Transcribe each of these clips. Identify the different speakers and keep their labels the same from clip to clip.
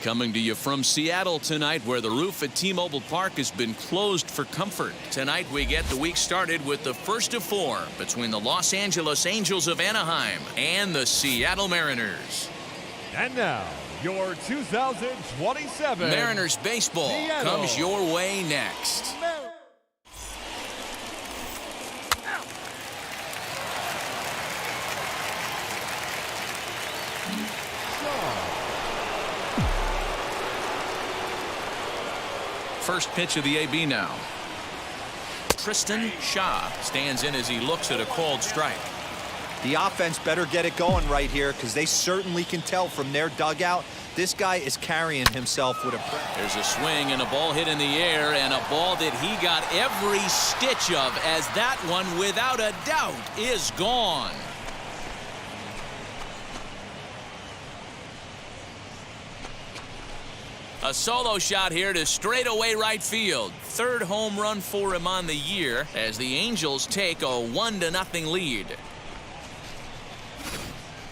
Speaker 1: Coming to you from Seattle tonight, where the roof at T-Mobile Park has been closed for comfort. Tonight we get the week started with the first of four between the Los Angeles Angels of Anaheim and the Seattle Mariners.
Speaker 2: And now, your 2027
Speaker 1: Mariners baseball
Speaker 2: Seattle
Speaker 1: comes your way next. First pitch of the AB now. Tristan Shaw stands in as he looks at a called strike.
Speaker 3: The offense better get it going right here, because they certainly can tell from their dugout this guy is carrying himself with a...
Speaker 1: There's a swing and a ball hit in the air, and a ball that he got every stitch of, as that one, without a doubt, is gone. A solo shot here to straightaway right field. Third home run for him on the year as the Angels take a 1-0 lead.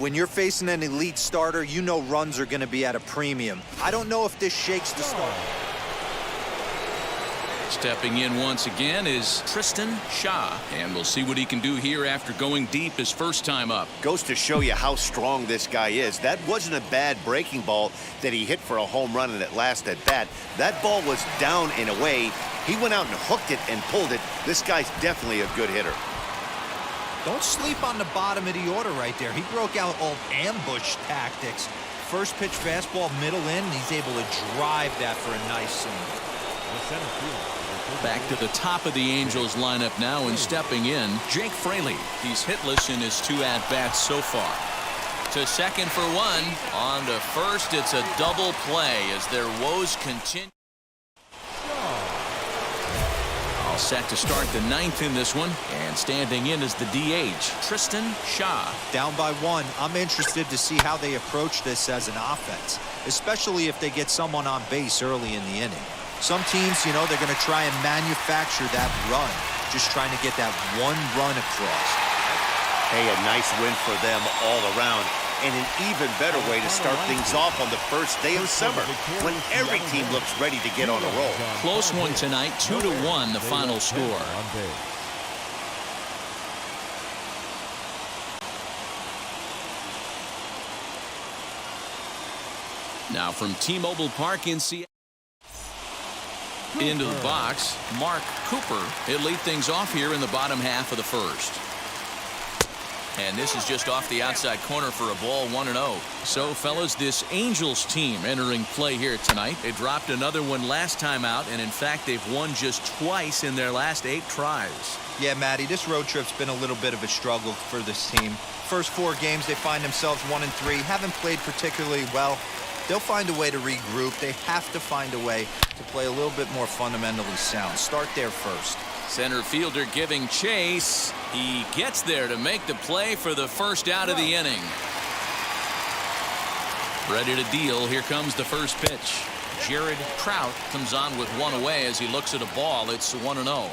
Speaker 3: When you're facing an elite starter, you know runs are going to be at a premium. I don't know if this shakes the start.
Speaker 1: Stepping in once again is Tristan Shaw, and we'll see what he can do here after going deep his first time up.
Speaker 4: Goes to show you how strong this guy is. That wasn't a bad breaking ball that he hit for a home run in that last at bat. That ball was down and away. He went out and hooked it and pulled it. This guy's definitely a good hitter.
Speaker 3: Don't sleep on the bottom of the order right there. He broke out old ambush tactics. First pitch fastball middle in, and he's able to drive that for a nice single.
Speaker 1: Back to the top of the Angels lineup now, and stepping in, Jake Fraley. He's hitless in his 2 at-bats so far. To second for one. On to first, it's a double play as their woes continue. All set to start the 9th in this one, and standing in is the DH, Tristan Shaw.
Speaker 3: Down by 1, I'm interested to see how they approach this as an offense, especially if they get someone on base early in the inning. Some teams, you know, they're going to try and manufacture that run, just trying to get that one run across.
Speaker 4: Hey, a nice win for them all around, and an even better way to start things off on the first day of summer, when every team looks ready to get on a roll.
Speaker 1: Close one tonight, 2-1 the final score. Now from T-Mobile Park in Seattle. Into the box, Mark Cooper. He'll lead things off here in the bottom half of the first. And this is just off the outside corner for a ball, 1-0. So, fellas, this Angels team entering play here tonight. They dropped another one last time out, and in fact, they've won just twice in their last 8 tries.
Speaker 3: Yeah, Matty, this road trip's been a little bit of a struggle for this team. First 4 games, they find themselves 1-3. Haven't played particularly well. They'll find a way to regroup. They have to find a way to play a little bit more fundamentally sound. Start there first.
Speaker 1: Center fielder giving chase. He gets there to make the play for the first out of the inning. Ready to deal. Here comes the first pitch. Jared Trout comes on with 1 away as he looks at a ball. It's 1-0.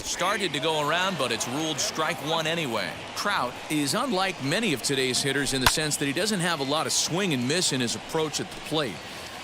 Speaker 1: Started to go around, but it's ruled strike 1 anyway. Trout is unlike many of today's hitters in the sense that he doesn't have a lot of swing and miss in his approach at the plate.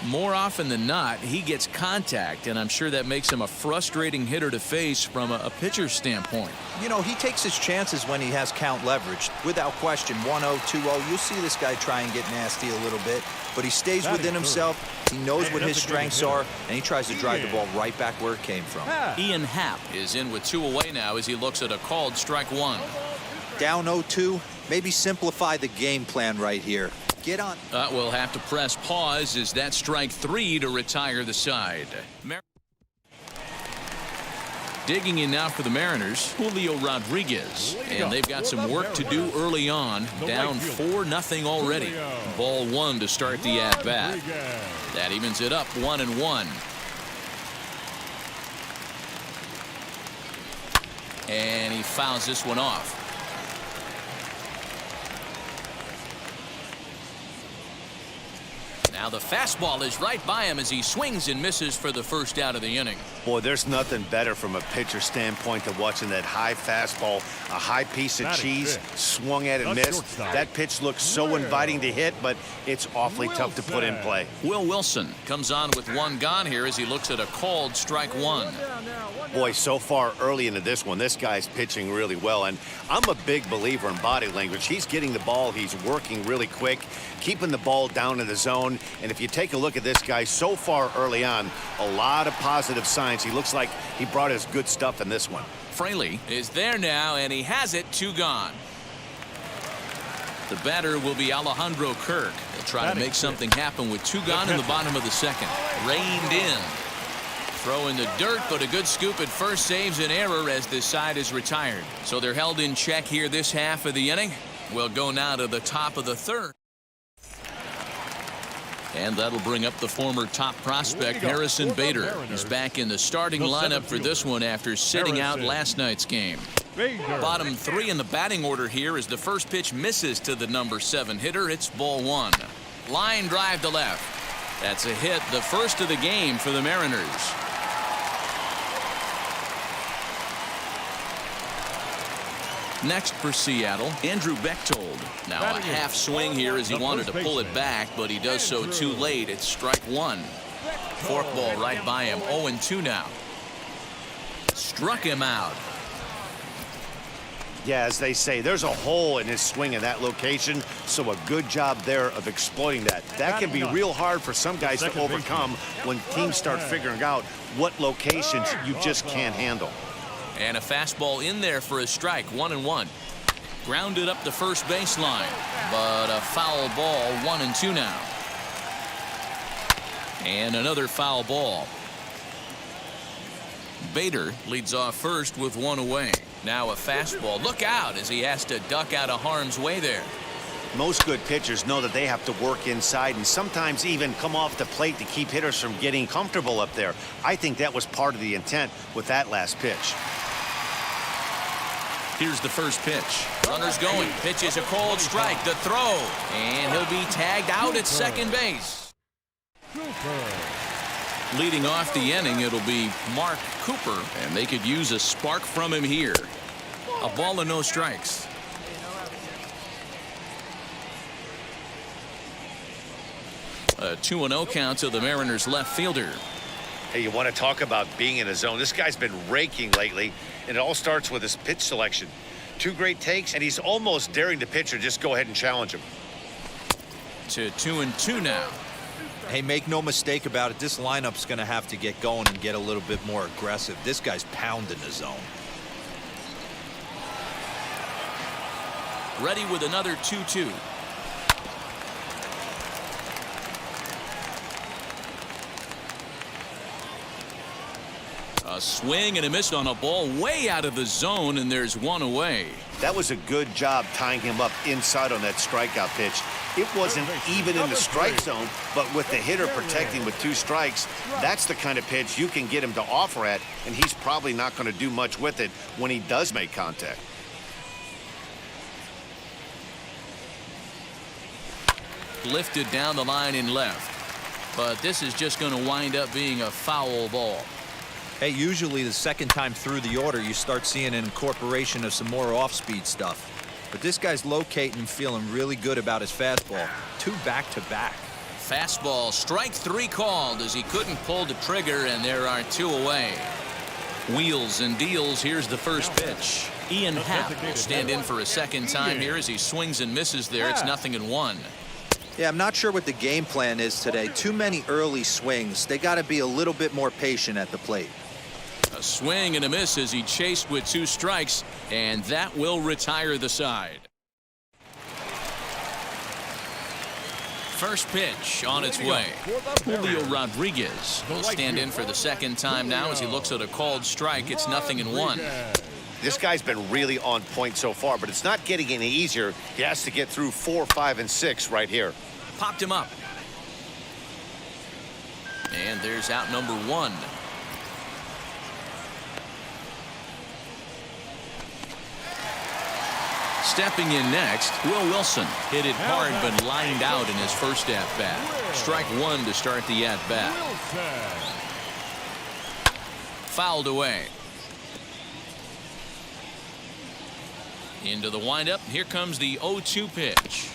Speaker 1: More often than not, he gets contact, and I'm sure that makes him a frustrating hitter to face from a pitcher's standpoint.
Speaker 3: You know, he takes his chances when he has count leverage. Without question, 1-0, 2-0, you'll see this guy try and get nasty a little bit, but he stays within himself. He knows what his strengths are, and he tries to drive the ball right back where it came from.
Speaker 1: Ian Happ is in with 2 away now as he looks at a called strike 1.
Speaker 3: Down 0-2, maybe simplify the game plan right here. Get on.
Speaker 1: We'll have to press pause as that strike 3 to retire the side. Digging in now for the Mariners, Julio Rodriguez. And they've got some work to do early on. Down 4-0 already. Ball 1 to start the at-bat. That evens it up 1-1. And he fouls this one off. Now the fastball is right by him as he swings and misses for the first out of the inning.
Speaker 4: Boy, there's nothing better from a pitcher standpoint than watching that high fastball, a high piece of cheese, swung at and missed. That pitch looks so inviting to hit, but it's awfully tough to put in play.
Speaker 1: Will Wilson comes on with one gone here as he looks at a called strike one.
Speaker 4: Boy, so far early into this one, this guy's pitching really well, and I'm a big believer in body language. He's getting the ball, he's working really quick, keeping the ball down in the zone, and if you take a look at this guy so far early on, a lot of positive signs. He looks like he brought his good stuff in this one.
Speaker 1: Fraley is there now, and he has it, 2 gone. The batter will be Alejandro Kirk. He'll try to make something happen with 2 gone in the bottom of the second. Reined in. Throw in the dirt, but a good scoop at first saves an error as this side is retired. So they're held in check here this half of the inning. We'll go now to the top of the third. And that'll bring up the former top prospect, Harrison Bader. He's back in the starting lineup for this one after sitting out last night's game. Bottom 3 in the batting order here as the first pitch misses to the number 7 hitter. It's ball 1. Line drive to left. That's a hit, the first of the game for the Mariners. Next for Seattle, Andrew Bechtold. Now a half swing here as he wanted to pull it back, but he does so too late. It's strike 1. Forkball right by him. 0-2 now. Struck him out.
Speaker 4: Yeah, as they say, there's a hole in his swing in that location, so a good job there of exploiting that. That can be real hard for some guys to overcome when teams start figuring out what locations you just can't handle.
Speaker 1: And a fastball in there for a strike. 1-1. Grounded up the first baseline, but a foul ball. 1-2 now. And another foul ball. Bader leads off first with 1 away. Now a fastball. Look out as he has to duck out of harm's way there.
Speaker 4: Most good pitchers know that they have to work inside and sometimes even come off the plate to keep hitters from getting comfortable up there. I think that was part of the intent with that last pitch.
Speaker 1: Here's the first pitch. Runner's going. Pitch is a cold strike. The throw. And he'll be tagged out at second base. Leading off the inning, it'll be Mark Cooper, and they could use a spark from him here. A ball and no strikes. A 2-0 count to the Mariners left fielder.
Speaker 4: Hey, you want to talk about being in a zone? This guy's been raking lately, and it all starts with his pitch selection. 2 great takes, and he's almost daring the pitcher just go ahead and challenge him.
Speaker 1: To 2-2 now.
Speaker 3: Hey, make no mistake about it, this lineup's going to have to get going and get a little bit more aggressive. This guy's pounding the zone.
Speaker 1: Ready with another 2-2. A swing and a miss on a ball way out of the zone, and there's 1 away.
Speaker 4: That was a good job tying him up inside on that strikeout pitch. It wasn't even in the strike zone, but with the hitter protecting with 2 strikes, that's the kind of pitch you can get him to offer at, and he's probably not going to do much with it when he does make contact.
Speaker 1: Lifted down the line in left, but this is just going to wind up being a foul ball.
Speaker 3: Hey, usually the second time through the order, you start seeing an incorporation of some more off-speed stuff. But this guy's locating and feeling really good about his fastball. 2 back-to-back.
Speaker 1: Fastball, strike 3 called as he couldn't pull the trigger, and there are 2 away. Wheels and deals. Here's the first pitch. Ian Happ will stand in for a second time here as he swings and misses there. It's 0-1.
Speaker 3: Yeah, I'm not sure what the game plan is today. Too many early swings. They got to be a little bit more patient at the plate.
Speaker 1: A swing and a miss as he chased with 2 strikes, and that will retire the side. First pitch on its way. Julio Rodriguez will stand in for the second time now as he looks at a called strike. It's 0-1.
Speaker 4: This guy's been really on point so far, but it's not getting any easier. He has to get through 4, 5, and 6 right here.
Speaker 1: Popped him up. And there's out number 1. Stepping in next, Will Wilson. Hit it hard but lined out in his first at-bat. Strike one to start the at-bat. Fouled away. Into the windup. Here comes the 0-2 pitch.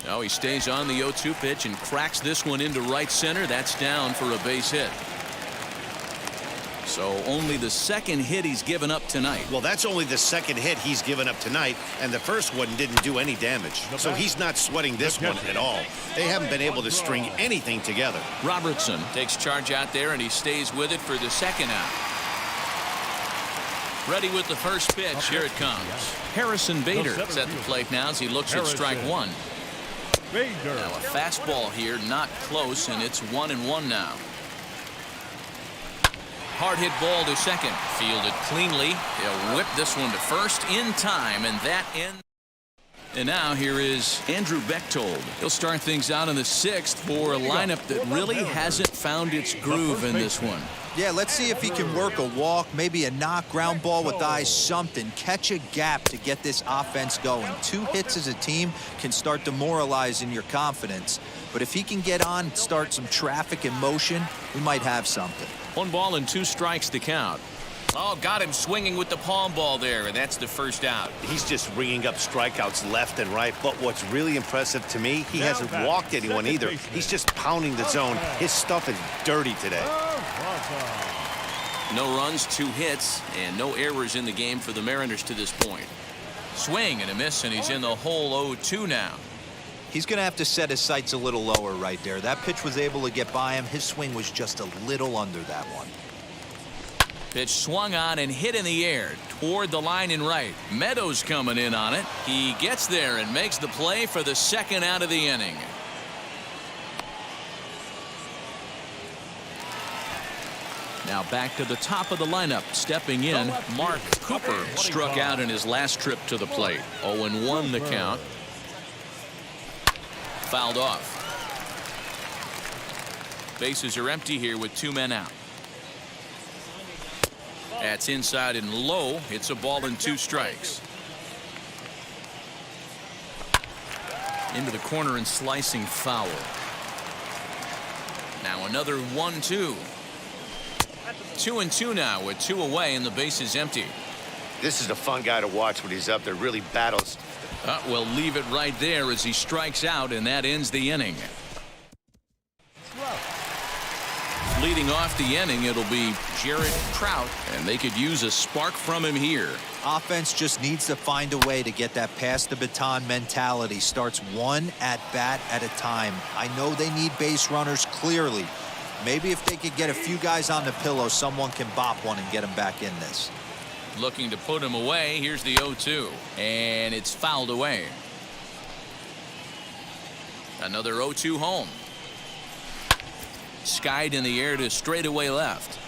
Speaker 1: Oh, he stays on the 0-2 pitch and cracks this one into right center. That's down for a base hit. So only the second hit he's given up tonight.
Speaker 4: Well, that's only the second hit he's given up tonight, and the first one didn't do any damage. So he's not sweating this one at all. They haven't been able to string anything together.
Speaker 1: Robertson takes charge out there, and he stays with it for the second out. Ready with the first pitch. Here it comes. Harrison Bader is at the plate now as he looks at strike one. Now a fastball here, not close, and it's 1-1 now. Hard hit ball to second. Fielded cleanly. He'll whip this one to first in time, and that ends. And now here is Andrew Bechtold. He'll start things out in the sixth for a lineup that really hasn't found its groove in this one.
Speaker 3: Yeah, let's see if he can work a walk, maybe a knock, ground ball with eyes, something. Catch a gap to get this offense going. 2 hits as a team can start demoralizing your confidence. But if he can get on and start some traffic in motion, we might have something.
Speaker 1: 1 ball and 2 strikes to count. Oh, got him swinging with the palm ball there, and that's the first out.
Speaker 4: He's just ringing up strikeouts left and right. But what's really impressive to me, he hasn't walked anyone either. He's just pounding the zone. His stuff is dirty today.
Speaker 1: No runs, 2 hits, and no errors in the game for the Mariners to this point. Swing and a miss, and he's in the hole 0-2 now.
Speaker 3: He's going to have to set his sights a little lower right there. That pitch was able to get by him. His swing was just a little under that one.
Speaker 1: Pitch swung on and hit in the air toward the line and right. Meadows coming in on it. He gets there and makes the play for the second out of the inning. Now back to the top of the lineup. Stepping in, Mark Cooper struck out in his last trip to the plate. 0-1 the count. Fouled off. Bases are empty here with 2 men out. That's inside and low. It's a ball and 2 strikes. Into the corner and slicing foul. Now another 1-2. 2-2 now with 2 away and the base is empty.
Speaker 4: This is a fun guy to watch when he's up there. Really battles.
Speaker 1: We'll leave it right there as he strikes out, and that ends the inning. Leading off the inning, it'll be Jarrett Trout, and they could use a spark from him here.
Speaker 3: Offense just needs to find a way to get that pass the baton mentality. Starts 1 at bat at a time. I know they need base runners clearly. Maybe if they could get a few guys on the pillow, someone can bop one and get him back in this.
Speaker 1: Looking to put him away. Here's the 0-2, and it's fouled away. Another 0-2 home. Skied in the air to straightaway left.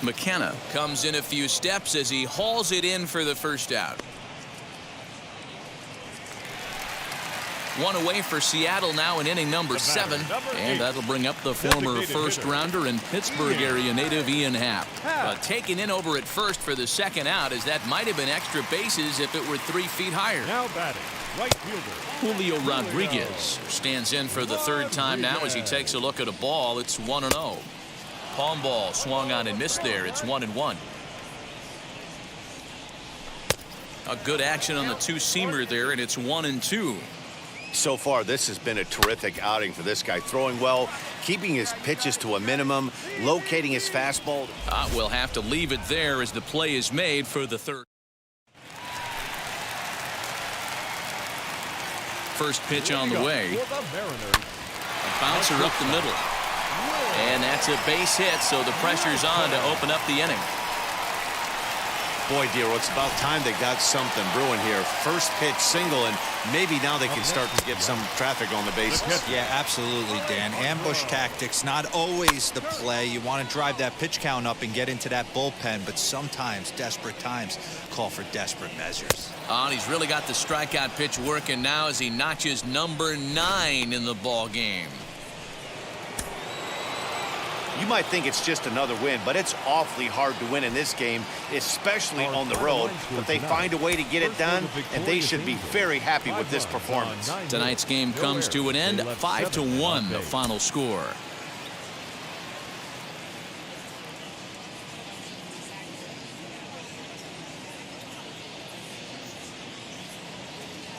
Speaker 1: McKenna comes in a few steps as he hauls it in for the first out. One away for Seattle now in inning number 7. And that'll bring up the former first-rounder and Pittsburgh area native Ian Happ. But taken in over at first for the second out, as that might have been extra bases if it were 3 feet higher.
Speaker 2: Now batting, right fielder
Speaker 1: Julio Rodriguez stands in for the third time now as he takes a look at a ball. It's 1-0. Palm ball swung on and missed there. It's 1-1. A good action on the two-seamer there, and it's 1-2.
Speaker 4: So far, this has been a terrific outing for this guy. Throwing well, keeping his pitches to a minimum, locating his fastball.
Speaker 1: We'll have to leave it there as the play is made for the third. First pitch on the way. A bouncer up the middle. And that's a base hit, so the pressure's on to open up the inning.
Speaker 4: Boy, dear, it's about time they got something brewing here. First pitch single, and maybe now they can start to get some traffic on the bases.
Speaker 3: Yeah, absolutely, Dan. Ambush tactics, not always the play. You want to drive that pitch count up and get into that bullpen, but sometimes desperate times call for desperate measures.
Speaker 1: And he's really got the strikeout pitch working now as he notches number 9 in the ball game.
Speaker 4: You might think it's just another win, but it's awfully hard to win in this game, especially on the road. But they find a way to get it done, and they should be very happy with this performance.
Speaker 1: Tonight's game comes to an end, 5-1, the final score.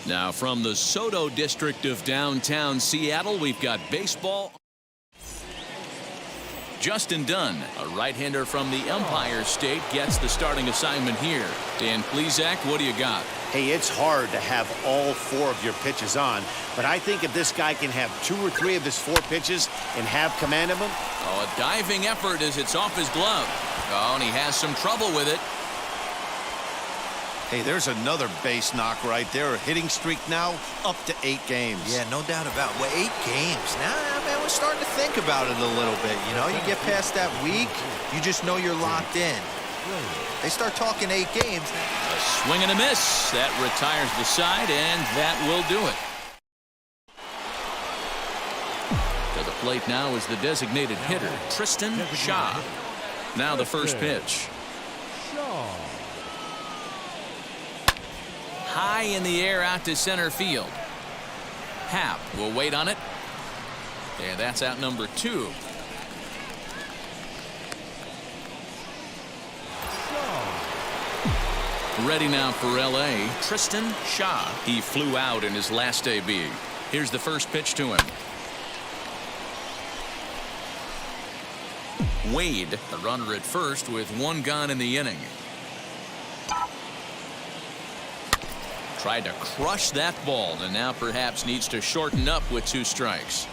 Speaker 1: Now from the Soto district of downtown Seattle, we've got baseball. Justin Dunn, a right-hander from the Empire State, gets the starting assignment here. Dan Plesac, what do you got?
Speaker 4: Hey, it's hard to have all 4 of your pitches on, but I think if this guy can have 2 or 3 of his 4 pitches and have command of them.
Speaker 1: Oh, a diving effort as it's off his glove. Oh, and he has some trouble with it.
Speaker 4: Hey, there's another base knock right there. A hitting streak now up to 8 games.
Speaker 3: Yeah, no doubt about it. Well, 8 games. Now, man, we're starting to think about it a little bit. You know, you get past that week, you just know you're locked in. They start talking 8 games.
Speaker 1: A swing and a miss. That retires the side, and that will do it. To the plate now is the designated hitter, Tristan Shaw. Now the first pitch. High in the air out to center field. Happ will wait on it. And that's out number 2. Ready now for LA, Tristan Shaw. He flew out in his last AB. Here's the first pitch to him. Wade, the runner at first with 1 gone in the inning. Tried to crush that ball and now perhaps needs to shorten up with 2 strikes.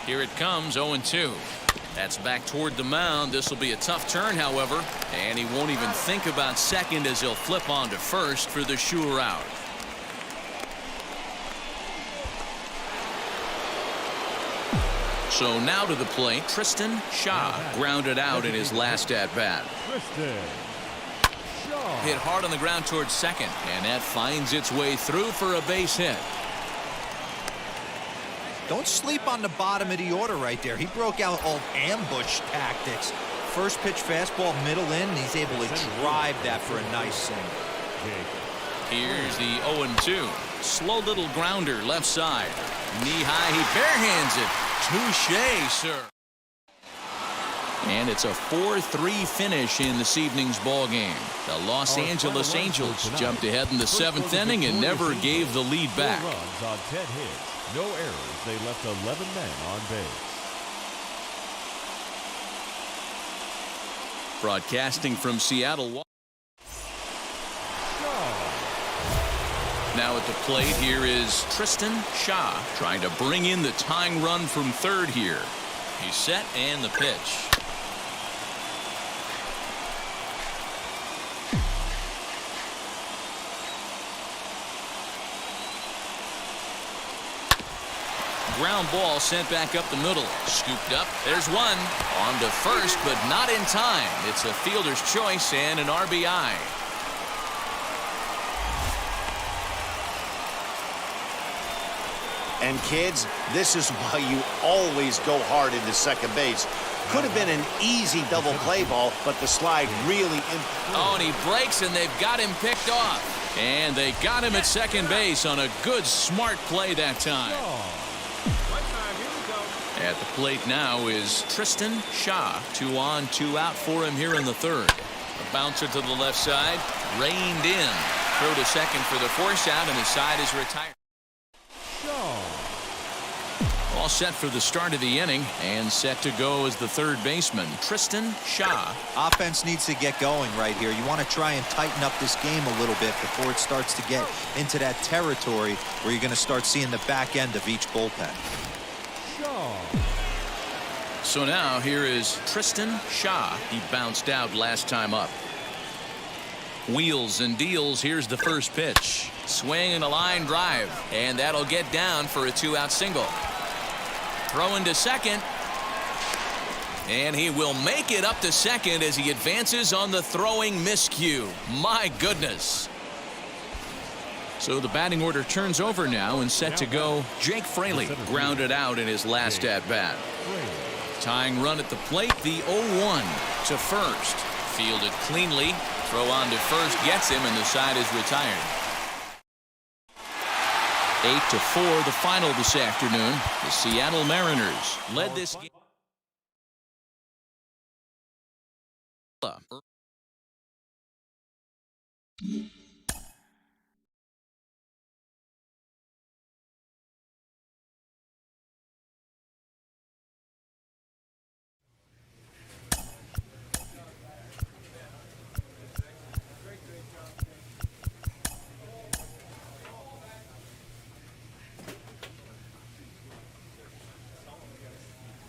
Speaker 1: Here it comes, 0-2. That's back toward the mound. This will be a tough turn, however, and he won't even think about second as he'll flip on to first for the sure out. So now to the plate, Tristan Shaw grounded out in his last at-bat. Hit hard on the ground towards second, and that finds its way through for a base hit.
Speaker 3: Don't sleep on the bottom of the order right there. He broke out all ambush tactics. First pitch fastball, middle in, and he's able to drive that for a nice single.
Speaker 1: Here's the 0-2. Slow little grounder left side. Knee high, he barehands it. Touche, sir. And it's a 4-3 finish in this evening's ball game. The Los Angeles Angels jumped ahead in the 7th inning and never gave the lead back.
Speaker 2: Runs on 10 hits, no errors. They left 11 men on base.
Speaker 1: Broadcasting from Seattle. Now at the plate, here is Tristan Shaw trying to bring in the tying run from third here. He's set and the pitch. Ground ball sent back up the middle. Scooped up. There's one. On to first, but not in time. It's a fielder's choice and an RBI.
Speaker 4: And kids, this is why you always go hard into second base. Could have been an easy double play ball, but the slide really improved.
Speaker 1: Oh, and he breaks, and they've got him picked off. And they got him at second base on a good, smart play that time. At the plate now is Tristan Shaw. 2 on, 2 out for him here in the third. A bouncer to the left side, reined in. Throw to second for the force out, and his side is retired. All set for the start of the inning, and set to go as the third baseman, Tristan Shaw.
Speaker 3: Offense needs to get going right here. You want to try and tighten up this game a little bit before it starts to get into that territory where you're going to start seeing the back end of each bullpen.
Speaker 1: So now here is Tristan Shaw. He bounced out last time up. Wheels and deals. Here's the first pitch. Swing and a line drive, and that'll get down for a 2-out single. Throwing to second, and he will make it up to second as he advances on the throwing miscue. My goodness. So the batting order turns over now, and set to go Jake Fraley, grounded out in his last at bat. Tying run at the plate, the 0-1 to first. Fielded cleanly. Throw on to first gets him, and the side is retired. 8-4 the final this afternoon. The Seattle Mariners led this game.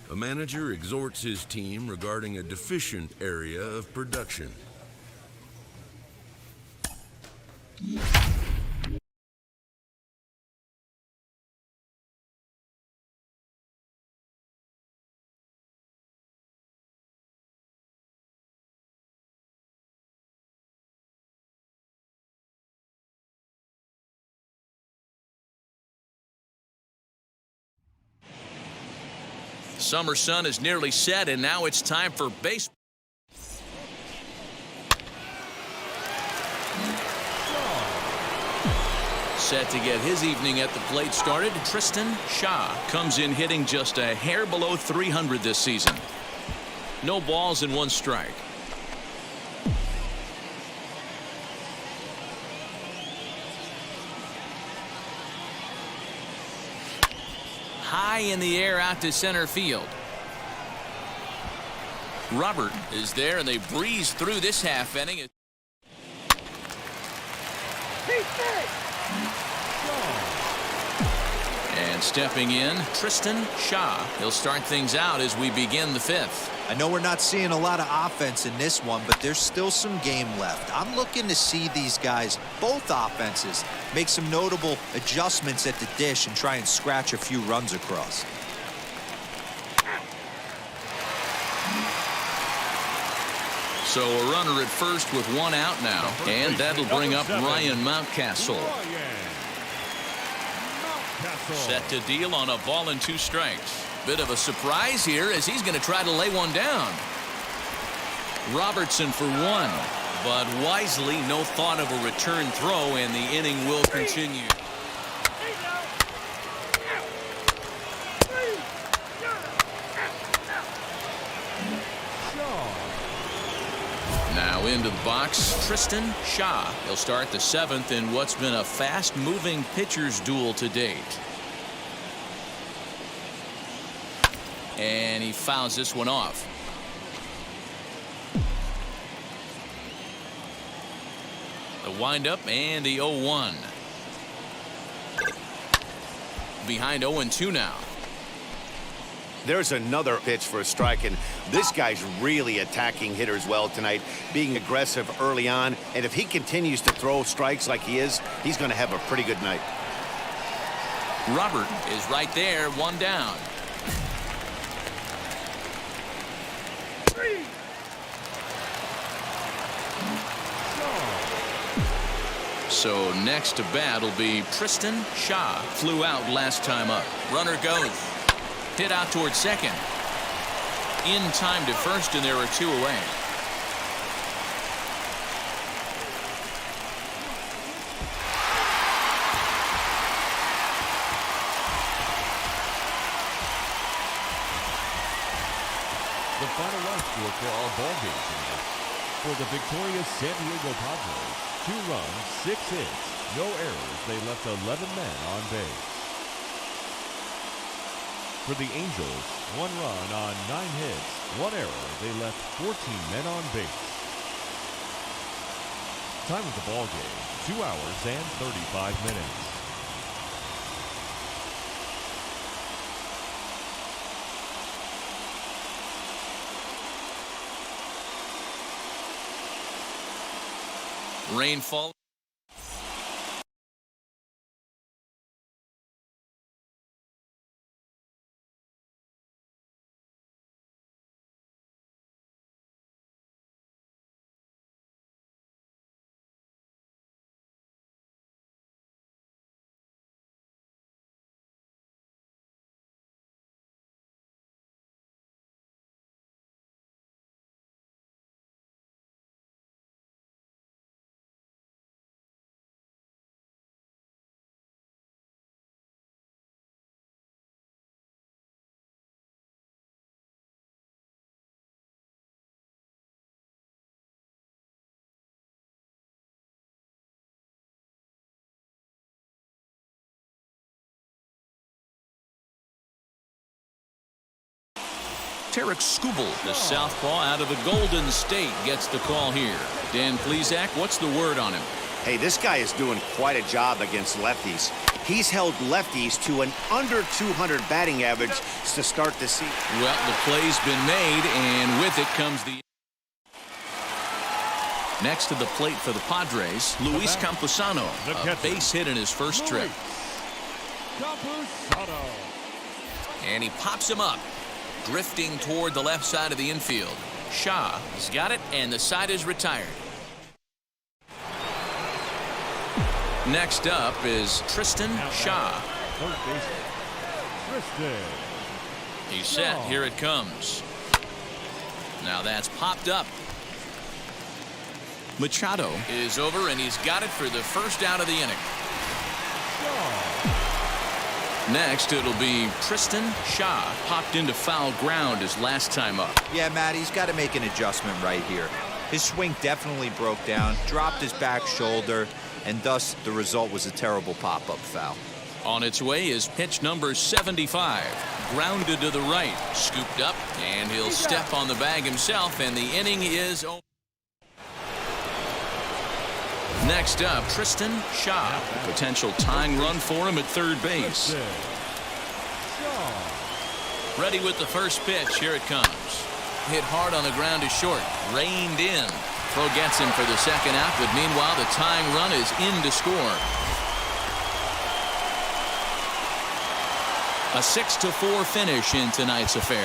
Speaker 5: A manager exhorts his team regarding a deficient area of production.
Speaker 1: Summer sun is nearly set, and now it's time for baseball. Set to get his evening at the plate started, Tristan Shaw comes in hitting just a hair below 300 this season. No balls and 1 strike. High in the air out to center field. Robert is there, and they breeze through this half inning. And stepping in, Tristan Shaw. He'll start things out as we begin the 5th.
Speaker 3: I know we're not seeing a lot of offense in this one, but there's still some game left. I'm looking to see these guys, both offenses, make some notable adjustments at the dish and try and scratch a few runs across.
Speaker 1: So a runner at first with 1 out now, and that'll bring up Ryan Mountcastle. Set to deal on a ball and 2 strikes. Bit of a surprise here as he's going to try to lay one down. Robertson for 1, but wisely no thought of a return throw, and the inning will continue. Now into the box, Tristan Shaw. He'll start the 7th in what's been a fast-moving pitcher's duel to date. And he fouls this one off. The windup and the 0-1. Behind 0-2 now.
Speaker 4: There's another pitch for a strike, and this guy's really attacking hitters well tonight, being aggressive early on, and if he continues to throw strikes like he is, he's going to have a pretty good night.
Speaker 1: Robert is right there, 1 down. So next to bat will be Tristan Shaw. Flew out last time up. Runner goes. Hit out towards second. In time to first, and there are 2 away.
Speaker 2: The final run score for our ball game tonight. For the victorious San Diego Padres, 2 runs, 6 hits, no errors. They left 11 men on base. For the Angels, 1 run on 9 hits, 1 error. They left 14 men on base. Time of the ball game, 2 hours and 35 minutes.
Speaker 1: Rainfall. Tarek Skubal, the southpaw out of the Golden State, gets the call here. Dan Plesac, what's the word on him?
Speaker 4: Hey, this guy is doing quite a job against lefties. He's held lefties to an under 200 batting average to start the season.
Speaker 1: Well, the play's been made, and with it comes the... Next to the plate for the Padres, Luis Campusano, a base hit in his first trip. And he pops him up, drifting toward the left side of the infield. Shaw has got it, and the side is retired. Next up is Tristan Shaw. He's set. Here it comes. Now that's popped up. Machado is over, and he's got it for the first out of the inning. Next, it'll be Tristan Shaw. Popped into foul ground his last time up.
Speaker 3: Yeah, Matt, he's got to make an adjustment right here. His swing definitely broke down, dropped his back shoulder, and thus the result was a terrible pop-up foul.
Speaker 1: On its way is pitch number 75. Grounded to the right, scooped up, and he'll step on the bag himself, and the inning is over. Next up, Tristan Shaw. Potential tying run for him at third base. Ready with the first pitch. Here it comes. Hit hard on the ground is short. Reined in. Throw gets him for the second out, but meanwhile the tying run is in to score. A 6-4 finish in tonight's affair.